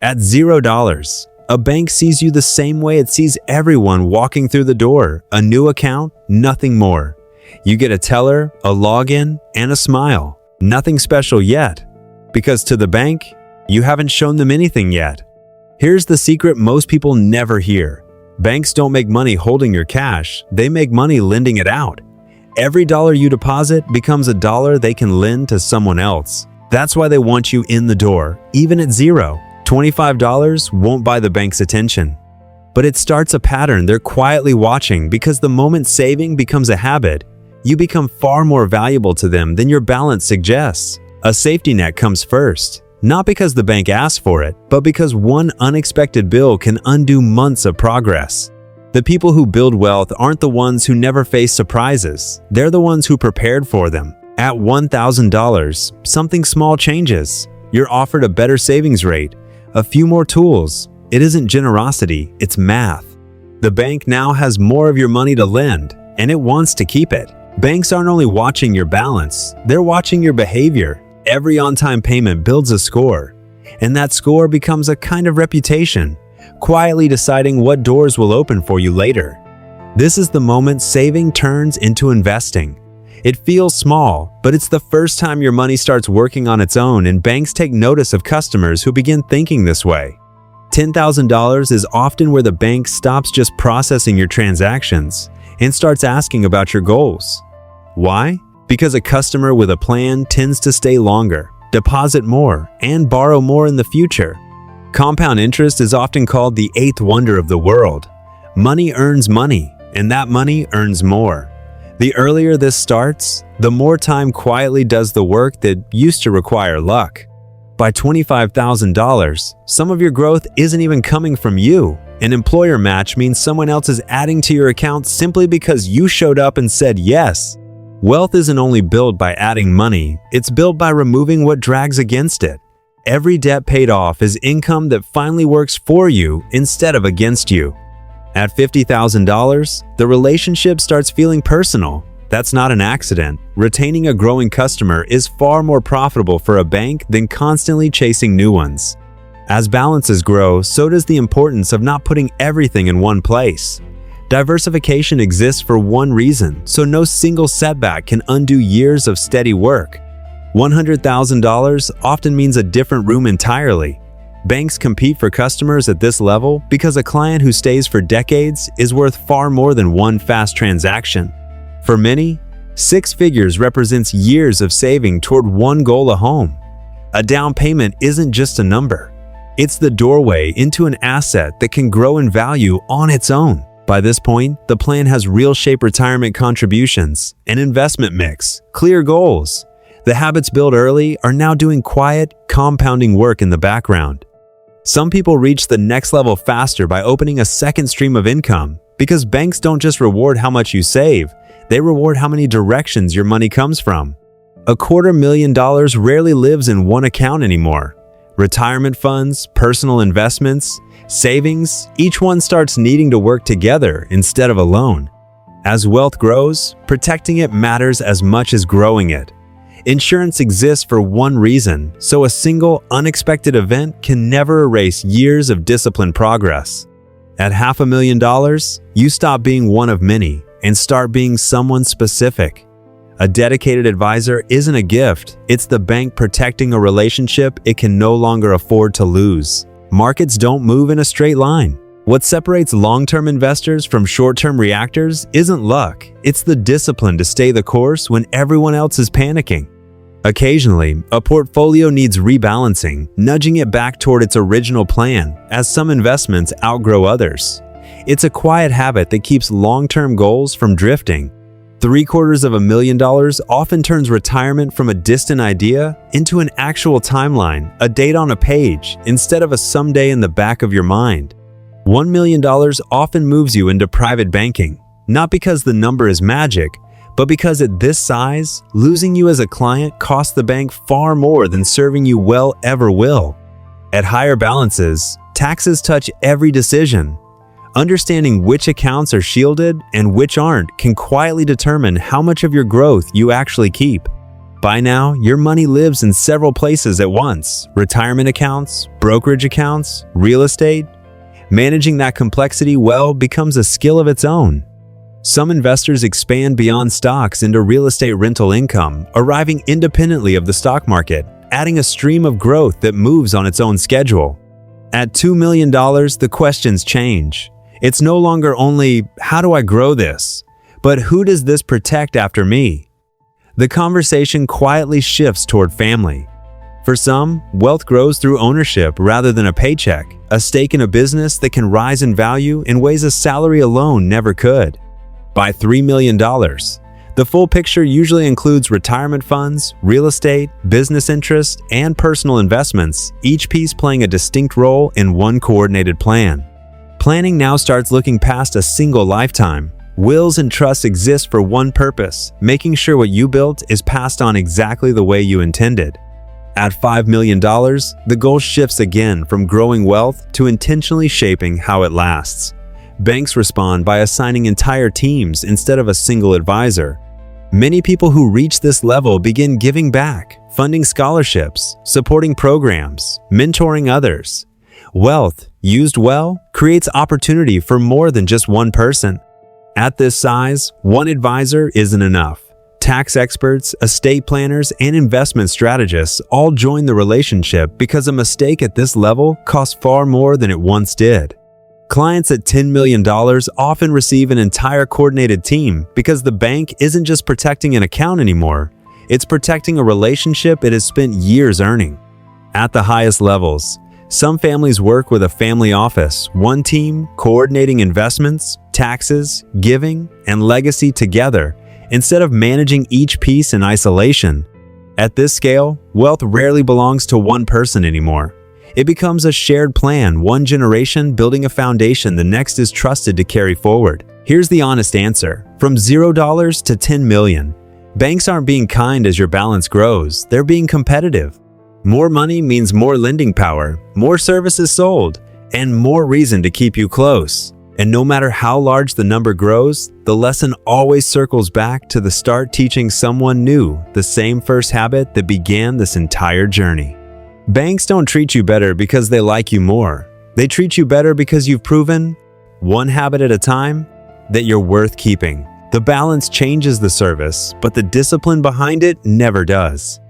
At $0, a bank sees you the same way it sees everyone walking through the door. A new account, nothing more. You get a teller, a login, and a smile. Nothing special yet. Because to the bank, you haven't shown them anything yet. Here's the secret most people never hear. Banks don't make money holding your cash, they make money lending it out. Every dollar you deposit becomes a dollar they can lend to someone else. That's why they want you in the door, even at $0. $25 won't buy the bank's attention. But it starts a pattern they're quietly watching because the moment saving becomes a habit, you become far more valuable to them than your balance suggests. A safety net comes first, not because the bank asked for it, but because one unexpected bill can undo months of progress. The people who build wealth aren't the ones who never face surprises. They're the ones who prepared for them. At $1,000, something small changes. You're offered a better savings rate, a few more tools. It isn't generosity, it's math. The bank now has more of your money to lend, and it wants to keep it. Banks aren't only watching your balance, they're watching your behavior. Every on-time payment builds a score, and that score becomes a kind of reputation, quietly deciding what doors will open for you later. This is the moment saving turns into investing. It feels small, but it's the first time your money starts working on its own, and banks take notice of customers who begin thinking this way. $10,000 is often where the bank stops just processing your transactions and starts asking about your goals. Why? Because a customer with a plan tends to stay longer, deposit more, and borrow more in the future. Compound interest is often called the eighth wonder of the world. Money earns money, and that money earns more. The earlier this starts, the more time quietly does the work that used to require luck. By $25,000, some of your growth isn't even coming from you. An employer match means someone else is adding to your account simply because you showed up and said yes. Wealth isn't only built by adding money, it's built by removing what drags against it. Every debt paid off is income that finally works for you instead of against you. At $50,000, the relationship starts feeling personal. That's not an accident. Retaining a growing customer is far more profitable for a bank than constantly chasing new ones. As balances grow, so does the importance of not putting everything in one place. Diversification exists for one reason, so no single setback can undo years of steady work. $100,000 often means a different room entirely. Banks compete for customers at this level because a client who stays for decades is worth far more than one fast transaction. For many, 6 figures represents years of saving toward one goal: a home. A down payment isn't just a number. It's the doorway into an asset that can grow in value on its own. By this point, the plan has real shape retirement contributions, an investment mix, clear goals. The habits built early are now doing quiet, compounding work in the background. Some people reach the next level faster by opening a second stream of income, because banks don't just reward how much you save, they reward how many directions your money comes from. $250,000 rarely lives in one account anymore. Retirement funds, personal investments, savings, each one starts needing to work together instead of alone. As wealth grows, protecting it matters as much as growing it. Insurance exists for one reason, so a single, unexpected event can never erase years of disciplined progress. At $500,000, you stop being one of many and start being someone specific. A dedicated advisor isn't a gift, it's the bank protecting a relationship it can no longer afford to lose. Markets don't move in a straight line. What separates long-term investors from short-term reactors isn't luck, it's the discipline to stay the course when everyone else is panicking. Occasionally, a portfolio needs rebalancing, nudging it back toward its original plan, as some investments outgrow others. It's a quiet habit that keeps long-term goals from drifting. $750,000 often turns retirement from a distant idea into an actual timeline, a date on a page, instead of a someday in the back of your mind. $1 million often moves you into private banking, not because the number is magic, but because at this size, losing you as a client costs the bank far more than serving you well ever will. At higher balances, taxes touch every decision. Understanding which accounts are shielded and which aren't can quietly determine how much of your growth you actually keep. By now, your money lives in several places at once: retirement accounts, brokerage accounts, real estate. Managing that complexity well becomes a skill of its own. Some investors expand beyond stocks into real estate rental income, arriving independently of the stock market, adding a stream of growth that moves on its own schedule. At $2 million, the questions change. It's no longer only, how do I grow this? But who does this protect after me? The conversation quietly shifts toward family. For some, wealth grows through ownership rather than a paycheck, a stake in a business that can rise in value in ways a salary alone never could. By $3 million, the full picture usually includes retirement funds, real estate, business interests, and personal investments, each piece playing a distinct role in one coordinated plan. Planning now starts looking past a single lifetime. Wills and trusts exist for one purpose: making sure what you built is passed on exactly the way you intended. At $5 million, the goal shifts again from growing wealth to intentionally shaping how it lasts. Banks respond by assigning entire teams instead of a single advisor. Many people who reach this level begin giving back, funding scholarships, supporting programs, mentoring others. Wealth, used well, creates opportunity for more than just one person. At this size, one advisor isn't enough. Tax experts, estate planners, and investment strategists all join the relationship because a mistake at this level costs far more than it once did. Clients at $10 million often receive an entire coordinated team because the bank isn't just protecting an account anymore, it's protecting a relationship it has spent years earning. At the highest levels, some families work with a family office, one team coordinating investments, taxes, giving, and legacy together instead of managing each piece in isolation. At this scale, wealth rarely belongs to one person anymore. It becomes a shared plan, one generation building a foundation the next is trusted to carry forward. Here's the honest answer. From $0 to $10 million, banks aren't being kind as your balance grows, they're being competitive. More money means more lending power, more services sold, and more reason to keep you close. And no matter how large the number grows, the lesson always circles back to the start teaching someone new the same first habit that began this entire journey. Banks don't treat you better because they like you more. They treat you better because you've proven, one habit at a time, that you're worth keeping. The balance changes the service, but the discipline behind it never does.